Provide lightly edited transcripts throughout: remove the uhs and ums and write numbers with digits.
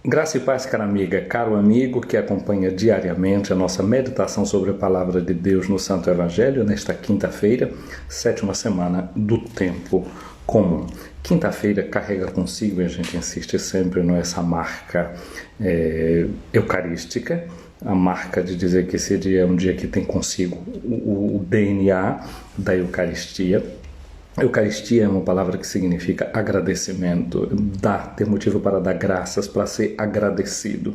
Graça e paz, cara amiga, caro amigo que acompanha diariamente a nossa meditação sobre a Palavra de Deus no Santo Evangelho, nesta quinta-feira, 7ª semana do Tempo Comum. Quinta-feira carrega consigo, e a gente insiste sempre nessa marca eucarística, a marca de dizer que esse dia é um dia que tem consigo o DNA da Eucaristia. Eucaristia é uma palavra que significa agradecimento, ter motivo para dar graças, para ser agradecido.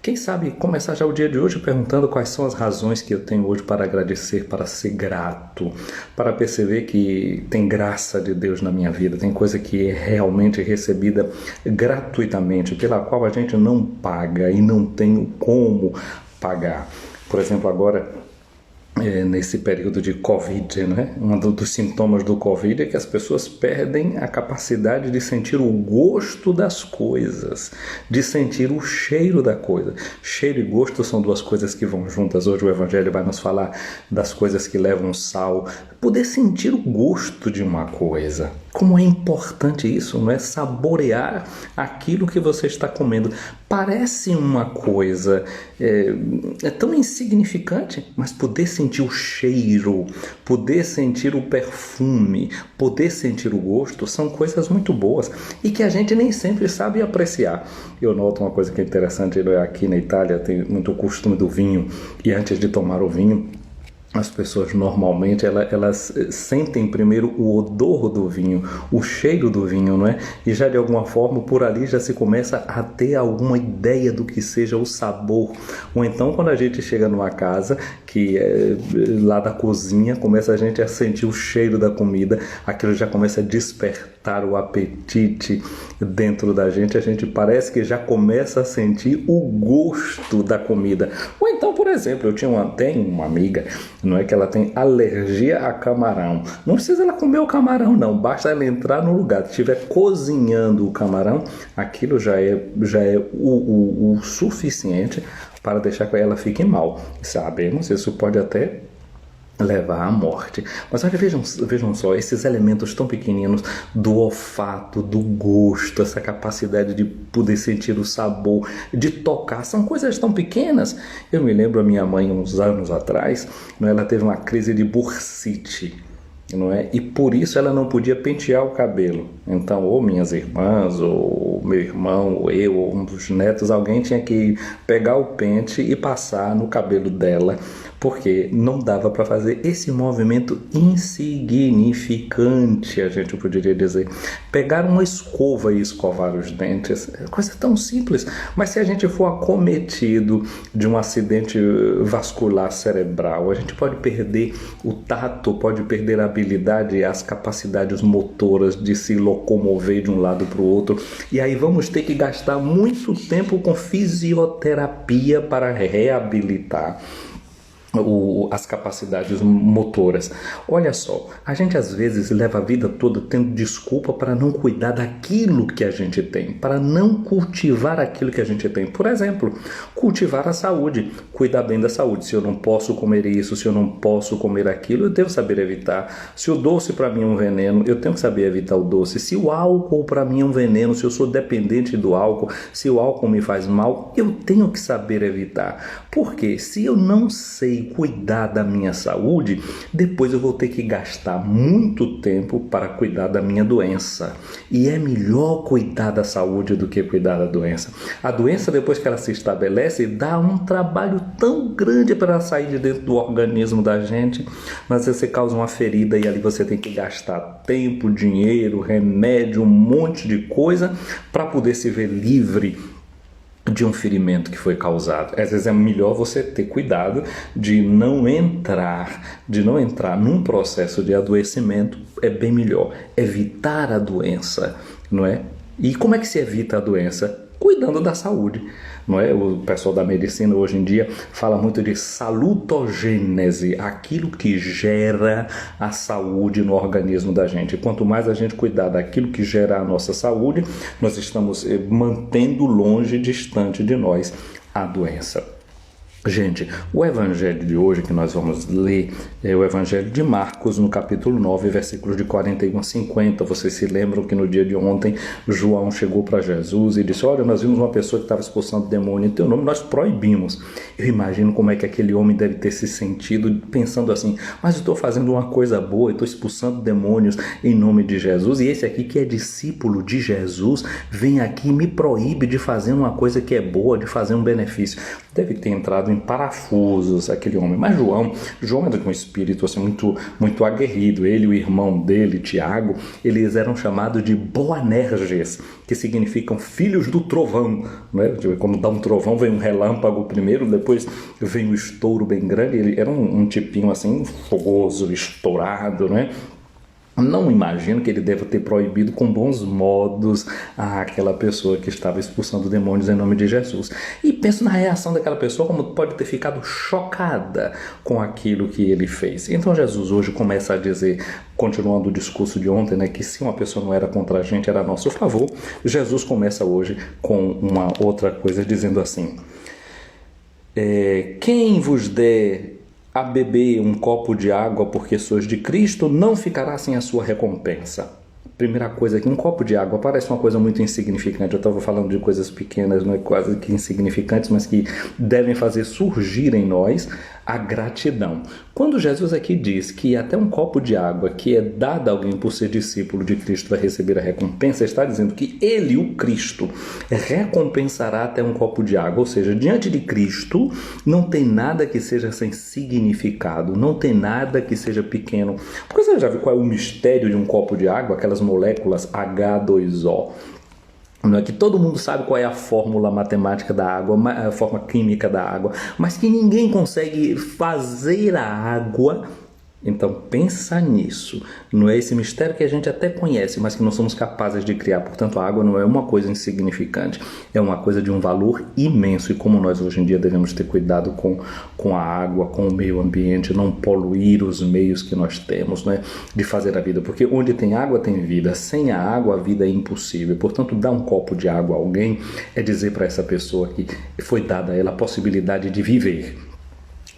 Quem sabe começar já o dia de hoje perguntando quais são as razões que eu tenho hoje para agradecer, para ser grato, para perceber que tem graça de Deus na minha vida, tem coisa que é realmente recebida gratuitamente, pela qual a gente não paga e não tem como pagar. Por exemplo, agora, nesse período de Covid, né? Um dos sintomas do Covid é que as pessoas perdem a capacidade de sentir o gosto das coisas, de sentir o cheiro da coisa. Cheiro e gosto são duas coisas que vão juntas. Hoje o Evangelho vai nos falar das coisas que levam sal. Poder sentir o gosto de uma coisa. Como é importante isso, não é? Saborear aquilo que você está comendo. Parece uma coisa tão insignificante, mas poder sentir o cheiro, poder sentir o perfume, poder sentir o gosto, são coisas muito boas e que a gente nem sempre sabe apreciar. Eu noto uma coisa que é interessante, aqui na Itália tem muito o costume do vinho, e antes de tomar o vinho, as pessoas normalmente elas sentem primeiro o odor do vinho, o cheiro do vinho, não é? E já de alguma forma por ali já se começa a ter alguma ideia do que seja o sabor. Ou então quando a gente chega numa casa que lá da cozinha começa a gente a sentir o cheiro da comida, aquilo já começa a despertar o apetite dentro da gente, a gente parece que já começa a sentir o gosto da comida. Ou então, por exemplo, tenho uma amiga, não é, que ela tem alergia a camarão. Não precisa ela comer o camarão, não. Basta ela entrar no lugar, se estiver cozinhando o camarão, aquilo já é o suficiente para deixar que ela fique mal. Sabemos, isso pode até levar à morte. Mas olha, vejam só, esses elementos tão pequeninos do olfato, do gosto, essa capacidade de poder sentir o sabor, de tocar, são coisas tão pequenas. Eu me lembro a minha mãe, uns anos atrás, ela teve uma crise de bursite, não é? E por isso ela não podia pentear o cabelo. Então, ou minhas irmãs, ou meu irmão, ou eu, ou um dos netos, alguém tinha que pegar o pente e passar no cabelo dela, porque não dava para fazer esse movimento insignificante, a gente poderia dizer. Pegar uma escova e escovar os dentes, coisa tão simples. Mas se a gente for acometido de um acidente vascular cerebral, a gente pode perder o tato, pode perder a habilidade e as capacidades motoras de se locomover de um lado para o outro. E aí vamos ter que gastar muito tempo com fisioterapia para reabilitar as capacidades motoras. Olha só, a gente às vezes leva a vida toda tendo desculpa para não cuidar daquilo que a gente tem, para não cultivar aquilo que a gente tem. Por exemplo, cultivar a saúde, cuidar bem da saúde. Se eu não posso comer isso, se eu não posso comer aquilo, eu devo saber evitar. Se o doce para mim é um veneno, eu tenho que saber evitar o doce. Se o álcool para mim é um veneno, se eu sou dependente do álcool, se o álcool me faz mal, eu tenho que saber evitar. Porque se eu não sei cuidar da minha saúde, depois eu vou ter que gastar muito tempo para cuidar da minha doença. E é melhor cuidar da saúde do que cuidar da doença. A doença, depois que ela se estabelece, dá um trabalho tão grande para ela sair de dentro do organismo da gente, mas você causa uma ferida e ali você tem que gastar tempo, dinheiro, remédio, um monte de coisa para poder se ver livre de um ferimento que foi causado. Às vezes é melhor você ter cuidado de não entrar num processo de adoecimento, é bem melhor evitar a doença, não é? E como é que se evita a doença? Cuidando da saúde, não é? O pessoal da medicina hoje em dia fala muito de salutogênese, aquilo que gera a saúde no organismo da gente. Quanto mais a gente cuidar daquilo que gera a nossa saúde, nós estamos mantendo longe, distante de nós, a doença. Gente, o evangelho de hoje que nós vamos ler é o evangelho de Marcos, no capítulo 9, versículos de 41 a 50. Vocês se lembram que no dia de ontem, João chegou para Jesus e disse: olha, nós vimos uma pessoa que estava expulsando demônio em teu nome, nós proibimos. Eu imagino como é que aquele homem deve ter se sentido pensando assim: mas eu estou fazendo uma coisa boa, eu estou expulsando demônios em nome de Jesus, e esse aqui que é discípulo de Jesus, vem aqui e me proíbe de fazer uma coisa que é boa, de fazer um benefício. Deve ter entrado em parafusos aquele homem. Mas João era com um espírito assim, muito aguerrido. Ele e o irmão dele, Tiago, eles eram chamados de Boanerges, que significam filhos do trovão, né? Quando dá um trovão, vem um relâmpago primeiro, depois vem um estouro bem grande. Ele era um tipinho assim, fogoso, estourado, né? Não imagino que ele deva ter proibido com bons modos aquela pessoa que estava expulsando demônios em nome de Jesus. E penso na reação daquela pessoa, como pode ter ficado chocada com aquilo que ele fez. Então Jesus hoje começa a dizer, continuando o discurso de ontem, né, que se uma pessoa não era contra a gente, era a nosso favor. Jesus começa hoje com uma outra coisa, dizendo assim: quem vos der a beber um copo de água porque sois de Cristo, não ficará sem a sua recompensa. Primeira coisa aqui, um copo de água parece uma coisa muito insignificante. Eu estava falando de coisas pequenas, não é quase que insignificantes, mas que devem fazer surgir em nós a gratidão. Quando Jesus aqui diz que até um copo de água que é dado a alguém por ser discípulo de Cristo vai receber a recompensa, está dizendo que ele, o Cristo, recompensará até um copo de água. Ou seja, diante de Cristo não tem nada que seja sem significado, não tem nada que seja pequeno. Porque você já viu qual é o mistério de um copo de água? Aquelas moléculas H2O. Não é que todo mundo sabe qual é a fórmula matemática da água, a fórmula química da água, mas que ninguém consegue fazer a água. Então pensa nisso, não é esse mistério que a gente até conhece, mas que não somos capazes de criar. Portanto, a água não é uma coisa insignificante, é uma coisa de um valor imenso. E como nós hoje em dia devemos ter cuidado com a água, com o meio ambiente, não poluir os meios que nós temos, né, de fazer a vida, porque onde tem água tem vida, sem a água a vida é impossível. Portanto, dar um copo de água a alguém é dizer para essa pessoa que foi dada a ela a possibilidade de viver.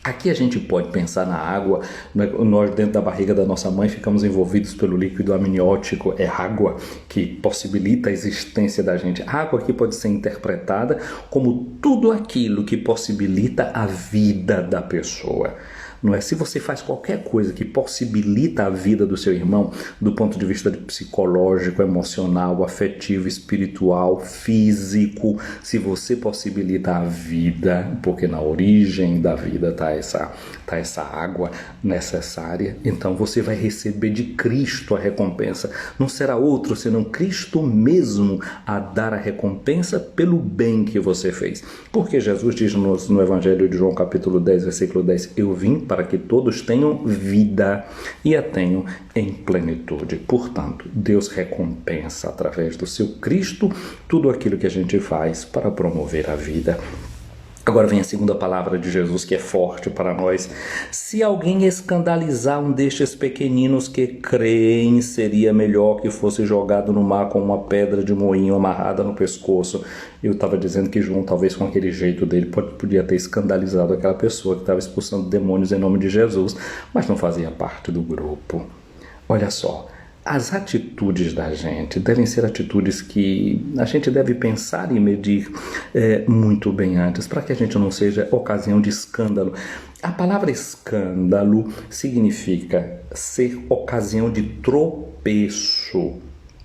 Aqui a gente pode pensar na água, nós dentro da barriga da nossa mãe ficamos envolvidos pelo líquido amniótico, é água que possibilita a existência da gente. A água aqui pode ser interpretada como tudo aquilo que possibilita a vida da pessoa. Não é? Se você faz qualquer coisa que possibilita a vida do seu irmão, do ponto de vista psicológico, emocional, afetivo, espiritual, físico, se você possibilita a vida, porque na origem da vida está essa água necessária, então você vai receber de Cristo a recompensa. Não será outro senão Cristo mesmo a dar a recompensa pelo bem que você fez. Porque Jesus diz no Evangelho de João capítulo 10, versículo 10, eu vim para que todos tenham vida e a tenham em plenitude. Portanto, Deus recompensa através do seu Cristo tudo aquilo que a gente faz para promover a vida. Agora vem a segunda palavra de Jesus, que é forte para nós. Se alguém escandalizar um destes pequeninos que creem, seria melhor que fosse jogado no mar com uma pedra de moinho amarrada no pescoço. Eu estava dizendo que João, talvez com aquele jeito dele, podia ter escandalizado aquela pessoa que estava expulsando demônios em nome de Jesus, mas não fazia parte do grupo. Olha só. As atitudes da gente devem ser atitudes que a gente deve pensar e medir muito bem antes, para que a gente não seja ocasião de escândalo. A palavra escândalo significa ser ocasião de tropeço.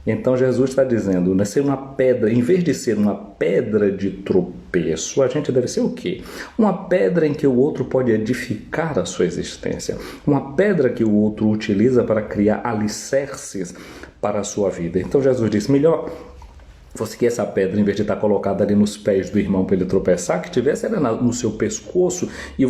Então Jesus está dizendo, né, ser uma pedra, em vez de ser uma pedra de tropeço, a gente deve ser o quê? Uma pedra em que o outro pode edificar a sua existência. Uma pedra que o outro utiliza para criar alicerces para a sua vida. Então Jesus diz, melhor fosse que essa pedra, em vez de estar colocada ali nos pés do irmão para ele tropeçar, que tivesse ela no seu pescoço e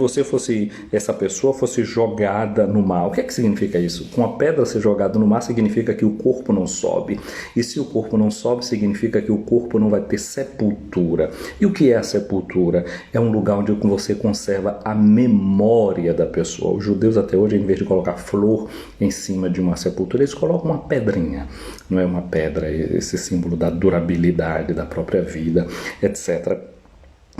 essa pessoa fosse jogada no mar. O que é que significa isso? Com a pedra ser jogada no mar significa que o corpo não sobe. E se o corpo não sobe, significa que o corpo não vai ter sepultura. E o que é a sepultura? É um lugar onde você conserva a memória da pessoa. Os judeus até hoje, em vez de colocar flor em cima de uma sepultura, eles colocam uma pedrinha. Não é uma pedra, esse símbolo da durabilidade da própria vida, etc.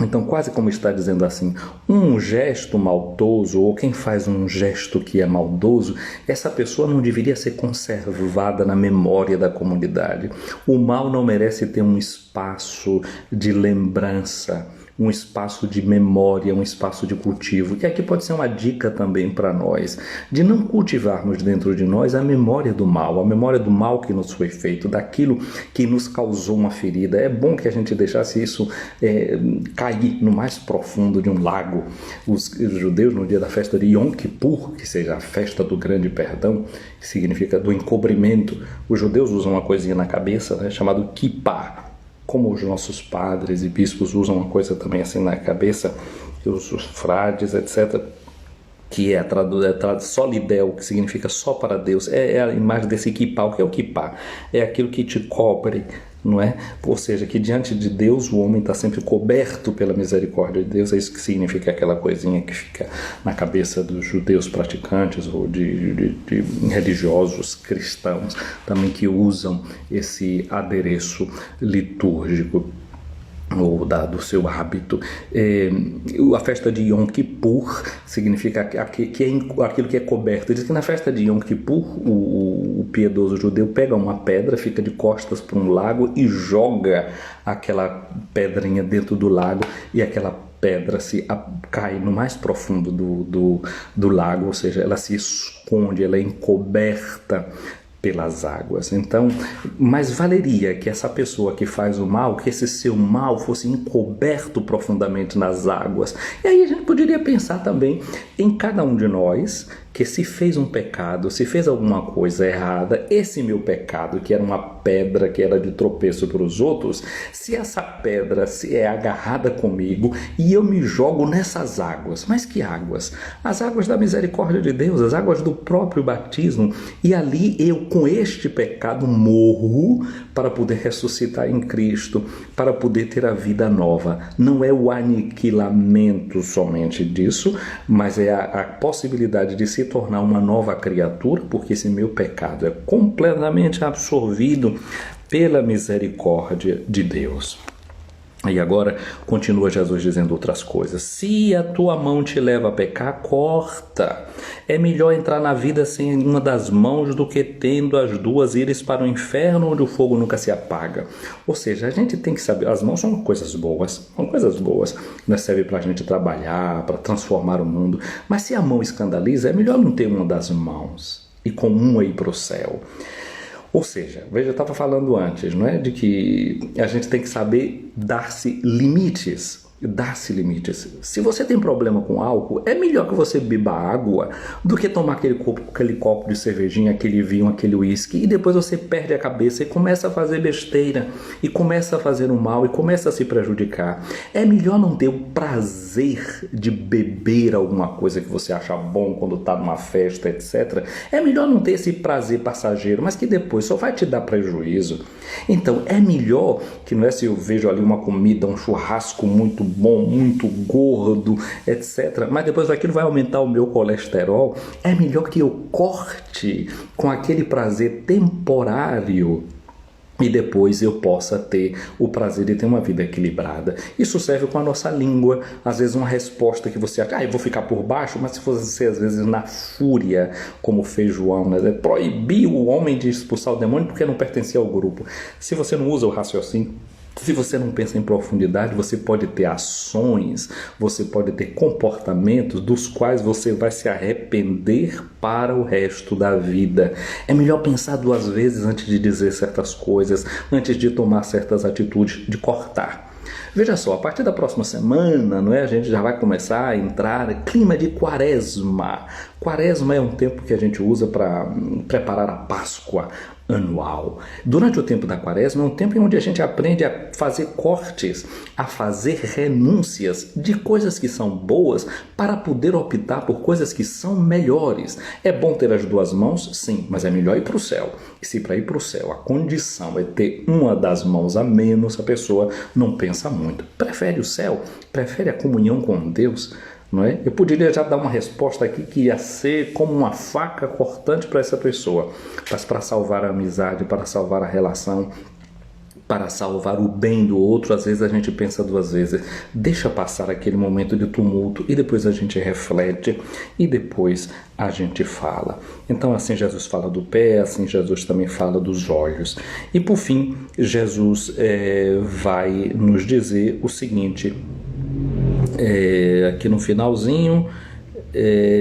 Então, quase como está dizendo assim, um gesto maldoso, ou quem faz um gesto que é maldoso, essa pessoa não deveria ser conservada na memória da comunidade. O mal não merece ter um espaço de lembrança, um espaço de memória, um espaço de cultivo. E aqui pode ser uma dica também para nós, de não cultivarmos dentro de nós a memória do mal que nos foi feito, daquilo que nos causou uma ferida. É bom que a gente deixasse isso cair no mais profundo de um lago. Os judeus, no dia da festa de Yom Kippur, que seja a festa do grande perdão, que significa do encobrimento, os judeus usam uma coisinha na cabeça, né, chamado kippah. Como os nossos padres e bispos usam uma coisa também assim na cabeça, os frades, etc., que é solidel, que significa só para Deus, é a imagem desse kippah. O que é o kippah? É aquilo que te cobre, não é? Ou seja, que diante de Deus o homem está sempre coberto pela misericórdia de Deus. É isso que significa aquela coisinha que fica na cabeça dos judeus praticantes ou de religiosos cristãos também, que usam esse adereço litúrgico ou do seu hábito. A festa de Yom Kippur significa aquilo que é coberto. Diz que na festa de Yom Kippur o piedoso judeu pega uma pedra, fica de costas para um lago e joga aquela pedrinha dentro do lago, e aquela pedra cai no mais profundo do lago, ou seja, ela se esconde, ela é encoberta pelas águas. Então, mais valeria que essa pessoa que faz o mal, que esse seu mal fosse encoberto profundamente nas águas. E aí a gente poderia pensar também em cada um de nós, que se fez um pecado, se fez alguma coisa errada, esse meu pecado, que era uma pedra, que era de tropeço para os outros, se essa pedra é agarrada comigo e eu me jogo nessas águas. Mas que águas? As águas da misericórdia de Deus, as águas do próprio batismo, e ali eu com este pecado morro para poder ressuscitar em Cristo, para poder ter a vida nova. Não é o aniquilamento somente disso, mas é a possibilidade de se tornar uma nova criatura, porque esse meu pecado é completamente absorvido pela misericórdia de Deus. E agora continua Jesus dizendo outras coisas. Se a tua mão te leva a pecar, corta. É melhor entrar na vida sem uma das mãos do que tendo as duas ires para o inferno, onde o fogo nunca se apaga. Ou seja, a gente tem que saber, as mãos são coisas boas, né? Serve para a gente trabalhar, para transformar o mundo. Mas se a mão escandaliza, é melhor não ter uma das mãos e com uma ir para o céu. Ou seja, veja, eu estava falando antes, não é? De que a gente tem que saber dar-se limites. Se você tem problema com álcool, é melhor que você beba água do que tomar aquele copo de cervejinha, aquele vinho, aquele uísque, e depois você perde a cabeça e começa a fazer besteira, e começa a fazer o mal, e começa a se prejudicar. É melhor não ter o prazer de beber alguma coisa que você acha bom quando está numa festa, etc. É melhor não ter esse prazer passageiro, mas que depois só vai te dar prejuízo. Então, é melhor que, não é, se eu vejo ali uma comida, um churrasco muito bom, muito gordo, etc., mas depois aquilo vai aumentar o meu colesterol, é melhor que eu corte com aquele prazer temporário e depois eu possa ter o prazer de ter uma vida equilibrada. Isso serve com a nossa língua. Às vezes uma resposta que você acha, eu vou ficar por baixo, mas se você às vezes na fúria, como fez João, né? Proibiu o homem de expulsar o demônio porque não pertencia ao grupo. Se você não usa o raciocínio, se você não pensa em profundidade, você pode ter ações, você pode ter comportamentos dos quais você vai se arrepender para o resto da vida. É melhor pensar duas vezes antes de dizer certas coisas, antes de tomar certas atitudes, de cortar. Veja só, a partir da próxima semana, não é, a gente já vai começar a entrar em clima de quaresma. Quaresma é um tempo que a gente usa para preparar a Páscoa anual. Durante o tempo da quaresma é um tempo em onde a gente aprende a fazer cortes, a fazer renúncias de coisas que são boas para poder optar por coisas que são melhores. É bom ter as duas mãos? Sim, mas é melhor ir para o céu. E se para ir para o céu a condição é ter uma das mãos a menos, a pessoa não pensa muito. Prefere o céu? Prefere a comunhão com Deus? Não é? Eu poderia já dar uma resposta aqui que ia ser como uma faca cortante para essa pessoa, mas para salvar a amizade, para salvar a relação, para salvar o bem do outro, às vezes a gente pensa duas vezes, deixa passar aquele momento de tumulto e depois a gente reflete e depois a gente fala. Então assim Jesus fala do pé, assim Jesus também fala dos olhos. E por fim, Jesus vai nos dizer o seguinte, aqui no finalzinho,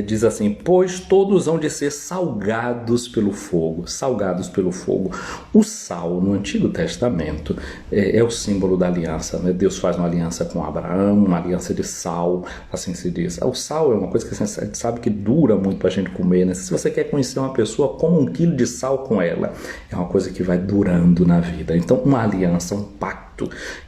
diz assim, pois todos hão de ser salgados pelo fogo, salgados pelo fogo. O sal no Antigo Testamento é o símbolo da aliança, né? Deus faz uma aliança com Abraão, uma aliança de sal, assim se diz. O sal é uma coisa que a gente sabe que dura muito para a gente comer, né? Se você quer conhecer uma pessoa, coma 1 quilo de sal com ela, é uma coisa que vai durando na vida. Então uma aliança, um pacto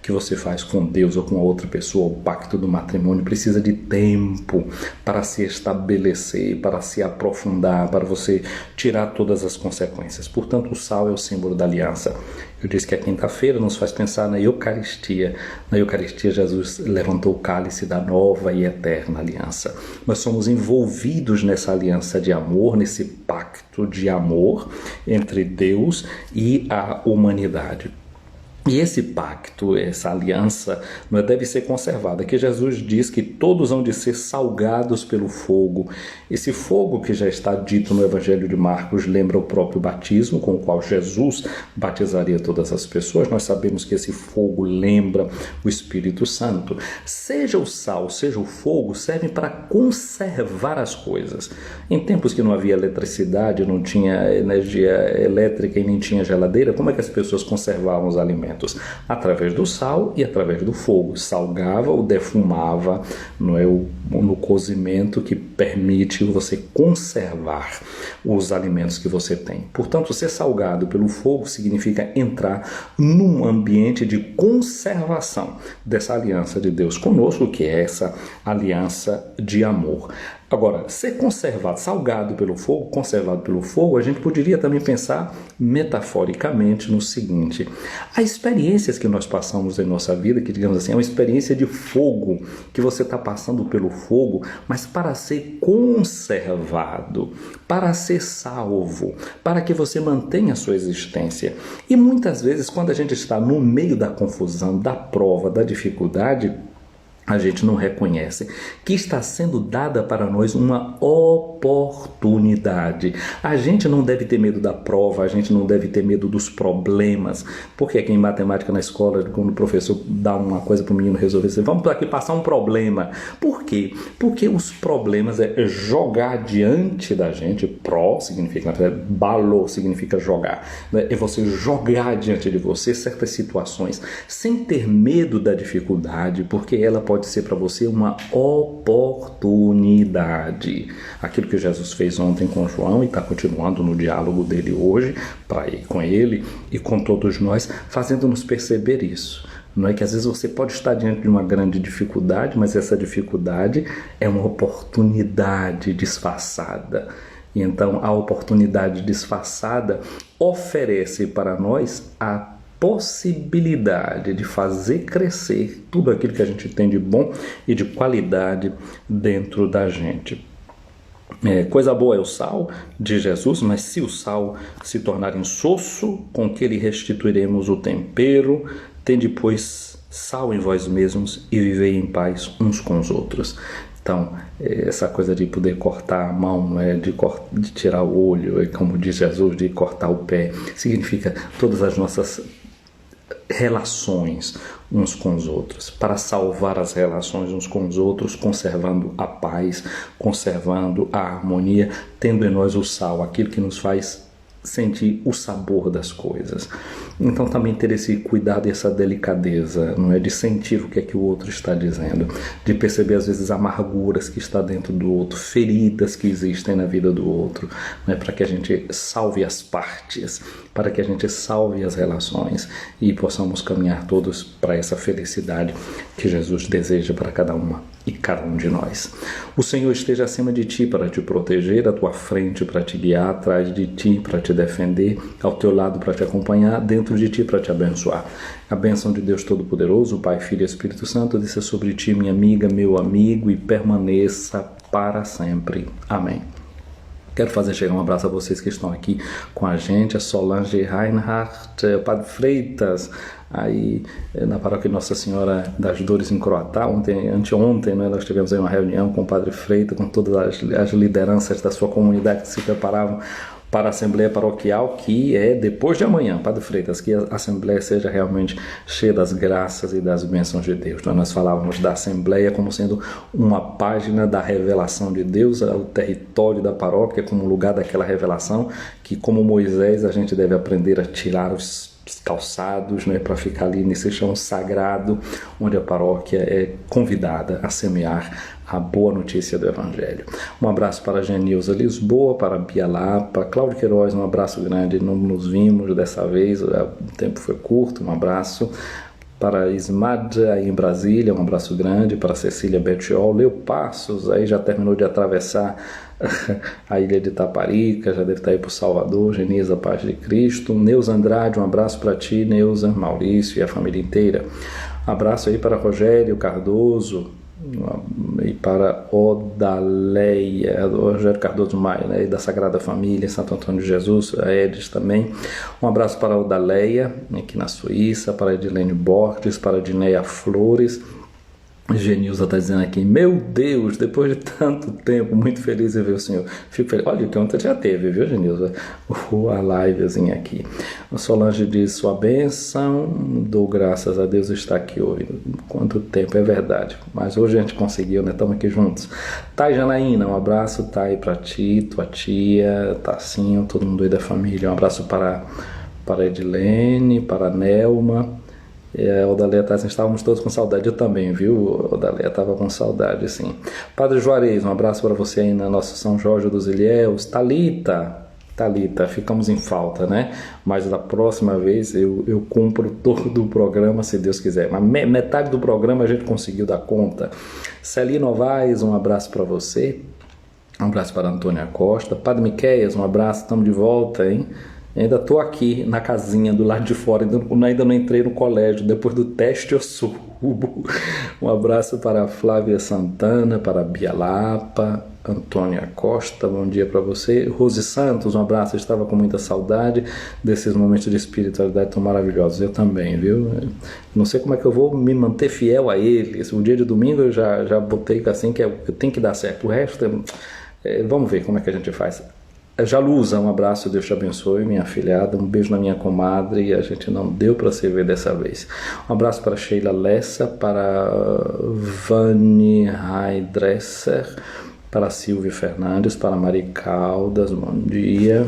que você faz com Deus ou com outra pessoa, o pacto do matrimônio, precisa de tempo para se estabelecer, para se aprofundar, para você tirar todas as consequências. Portanto, o sal é o símbolo da aliança. Eu disse que a quinta-feira nos faz pensar na Eucaristia. Na Eucaristia, Jesus levantou o cálice da nova e eterna aliança. Nós somos envolvidos nessa aliança de amor, nesse pacto de amor entre Deus e a humanidade. E esse pacto, essa aliança, deve ser conservada, que Jesus diz que todos hão de ser salgados pelo fogo. Esse fogo que já está dito no Evangelho de Marcos lembra o próprio batismo, com o qual Jesus batizaria todas as pessoas. Nós sabemos que esse fogo lembra o Espírito Santo. Seja o sal, seja o fogo, servem para conservar as coisas. Em tempos que não havia eletricidade, não tinha energia elétrica e nem tinha geladeira, como é que as pessoas conservavam os alimentos? Através do sal e através do fogo. Salgava ou defumava, não é, no cozimento que permite você conservar os alimentos que você tem. Portanto, ser salgado pelo fogo significa entrar num ambiente de conservação dessa aliança de Deus conosco, que é essa aliança de amor. Agora, ser conservado, salgado pelo fogo, conservado pelo fogo, a gente poderia também pensar metaforicamente no seguinte: as experiências que nós passamos em nossa vida, que digamos assim, é uma experiência de fogo, que você está passando pelo fogo, mas para ser conservado, para ser salvo, para que você mantenha a sua existência. E muitas vezes, quando a gente está no meio da confusão, da prova, da dificuldade, a gente não reconhece que está sendo dada para nós uma oportunidade. A gente não deve ter medo da prova, a gente não deve ter medo dos problemas. Porque aqui em matemática na escola, quando o professor dá uma coisa para o menino resolver, você vamos aqui passar um problema. Por quê? Porque os problemas é jogar diante da gente, significa, balou significa jogar, né? É você jogar diante de você certas situações sem ter medo da dificuldade, porque ela pode ser para você uma oportunidade. Aquilo que Jesus fez ontem com João e está continuando no diálogo dele hoje, com ele e com todos nós, fazendo-nos perceber isso. Não é que às vezes você pode estar diante de uma grande dificuldade, mas essa dificuldade é uma oportunidade disfarçada. E então a oportunidade disfarçada oferece para nós a possibilidade de fazer crescer tudo aquilo que a gente tem de bom e de qualidade dentro da gente. Coisa boa é o sal de Jesus, mas se o sal se tornar insosso, com que lhe restituiremos o tempero, tende, pois, sal em vós mesmos e vivei em paz uns com os outros. Então, essa coisa de poder cortar a mão, de tirar o olho, como diz Jesus, de cortar o pé, significa todas as nossas relações uns com os outros, para salvar as relações uns com os outros, conservando a paz, conservando a harmonia, tendo em nós o sal, aquilo que nos faz sentir o sabor das coisas. Então também ter esse cuidado e essa delicadeza, não é, de sentir o que é que o outro está dizendo, de perceber às vezes amarguras que está dentro do outro, feridas que existem na vida do outro, não é, para que a gente salve as partes, para que a gente salve as relações e possamos caminhar todos para essa felicidade que Jesus deseja para cada uma e cada um de nós. O Senhor esteja acima de ti para te proteger, à tua frente para te guiar, atrás de ti para te defender, ao teu lado para te acompanhar, dentro de ti para te abençoar. A bênção de Deus Todo-Poderoso, Pai, Filho e Espírito Santo, desça sobre ti, minha amiga, meu amigo, e permaneça para sempre. Amém. Quero fazer chegar um abraço a vocês que estão aqui com a gente, a Solange Reinhardt, o Padre Freitas, aí na paróquia Nossa Senhora das Dores em Croatá. Anteontem, né, nós tivemos aí uma reunião com o Padre Freitas, com todas as lideranças da sua comunidade que se preparavam para a Assembleia Paroquial, que é depois de amanhã, Padre Freitas, que a Assembleia seja realmente cheia das graças e das bênçãos de Deus. Então, nós falávamos da Assembleia como sendo uma página da revelação de Deus, o território da paróquia como lugar daquela revelação, que como Moisés a gente deve aprender a tirar os calçados, né, para ficar ali nesse chão sagrado, onde a paróquia é convidada a semear a boa notícia do Evangelho. Um abraço para a Genilza Lisboa, para a Bia Lapa, Cláudio Queiroz, um abraço grande, não nos vimos dessa vez, o tempo foi curto, um abraço. Para Ismad, aí em Brasília, um abraço grande. Para Cecília Betiol, Leo Passos, aí já terminou de atravessar a ilha de Itaparica, já deve estar aí para o Salvador. Genisa, Paz de Cristo. Neuza Andrade, um abraço para ti, Neuza, Maurício e a família inteira. Abraço aí para Rogério Cardoso e para Odaleia, Rogério Cardoso Maia, né, da Sagrada Família, Santo Antônio de Jesus, a Edis também. Um abraço para Odaleia, aqui na Suíça, para Edilene Borges, para Dineia Flores. Genilza está dizendo aqui, meu Deus, depois de tanto tempo, muito feliz em ver o senhor. Fico feliz. Olha, que ontem já teve, viu, Genilza? A livezinha aqui. A Solange diz, sua bênção, dou graças a Deus estar aqui hoje. Quanto tempo, é verdade. Mas hoje a gente conseguiu, né? Estamos aqui juntos. Thay Janaína, um abraço, Thay, para ti, tua tia, Tassinho, todo mundo aí da família. Um abraço para Edilene, para Nelma. Odaléia tá assim, estávamos todos com saudade, eu também, viu? Odaléia estava com saudade, sim. Padre Juarez, um abraço para você aí na nossa São Jorge dos Ilhéus. Talita, ficamos em falta, né? Mas da próxima vez eu cumpro todo o programa, se Deus quiser. Mas metade do programa a gente conseguiu dar conta. Celi Novaes, um abraço para você. Um abraço para Antônia Costa. Padre Miqueias, um abraço, estamos de volta, hein? Ainda estou aqui na casinha do lado de fora, ainda não entrei no colégio, depois do teste eu subo. Um abraço para Flávia Santana, para Bia Lapa, Antônia Costa, bom dia para você. Rose Santos, um abraço, eu estava com muita saudade desses momentos de espiritualidade tão maravilhosos, eu também, viu? Não sei como é que eu vou me manter fiel a eles, o dia de domingo eu já botei assim que tem que dar certo, o resto, vamos ver como é que a gente faz. Jalusa, um abraço, Deus te abençoe, minha afilhada, um beijo na minha comadre, e a gente não deu para se ver dessa vez. Um abraço para Sheila Lessa, para Vani Raidresser, para Silvia Fernandes, para Mari Caldas, bom dia.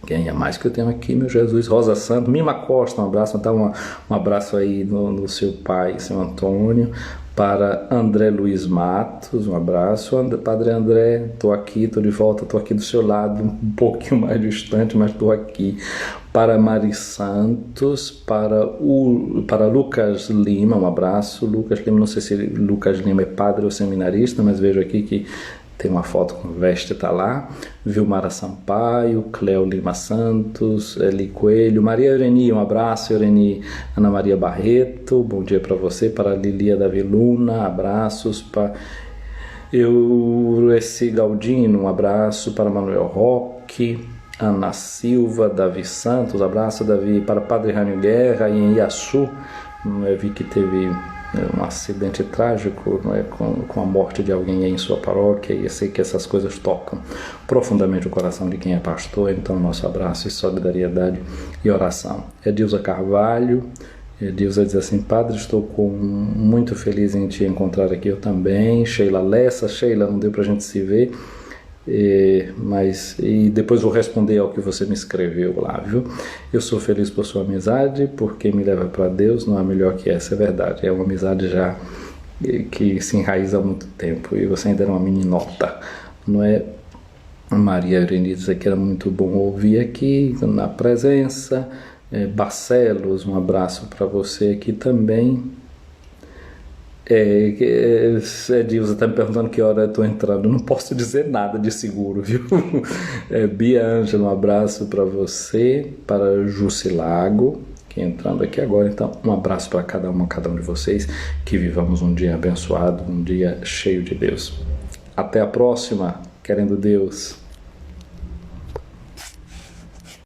Quem é mais que eu tenho aqui, meu Jesus? Rosa Santos, Mima Costa, um abraço, então um abraço aí no seu pai, seu Antônio. Para André Luiz Matos, um abraço. Padre André, estou aqui, estou de volta, estou aqui do seu lado, um pouquinho mais distante, mas estou aqui. Para Mari Santos, para Lucas Lima, um abraço. Lucas Lima, não sei se Lucas Lima é padre ou seminarista, mas vejo aqui que tem uma foto com veste, está lá. Vilmara Sampaio, Cleo Lima Santos, Eli Coelho, Maria Eureni, um abraço, Eureni. Ana Maria Barreto, bom dia para você. Para Lilia Davi Luna, abraços. Para Eureci Galdino, um abraço. Para Manuel Roque, Ana Silva, Davi Santos, abraço, Davi. Para Padre Rânio Guerra, em Iaçu, eu vi que teve um acidente trágico, né, com a morte de alguém aí em sua paróquia, e eu sei que essas coisas tocam profundamente o coração de quem é pastor, então nosso abraço e solidariedade e oração. Edilza Carvalho, Edilza diz assim, padre, estou muito feliz em te encontrar aqui, eu também. Sheila Lessa, Sheila, não deu pra gente se ver, mas depois vou responder ao que você me escreveu lá, viu? Eu sou feliz por sua amizade, porque me leva para Deus, não há melhor que essa, é verdade, é uma amizade já que se enraiza há muito tempo, e você ainda era uma meninota, não é? Maria Eureni diz que era muito bom ouvir aqui na presença. Barcelos, um abraço para você aqui também. Edilza está me perguntando que hora eu estou entrando. Não posso dizer nada de seguro, viu? Bia Ângela, um abraço para você. Para Jusilago, que entrando aqui agora. Então, um abraço para cada um de vocês. Que vivamos um dia abençoado, um dia cheio de Deus. Até a próxima, querendo Deus.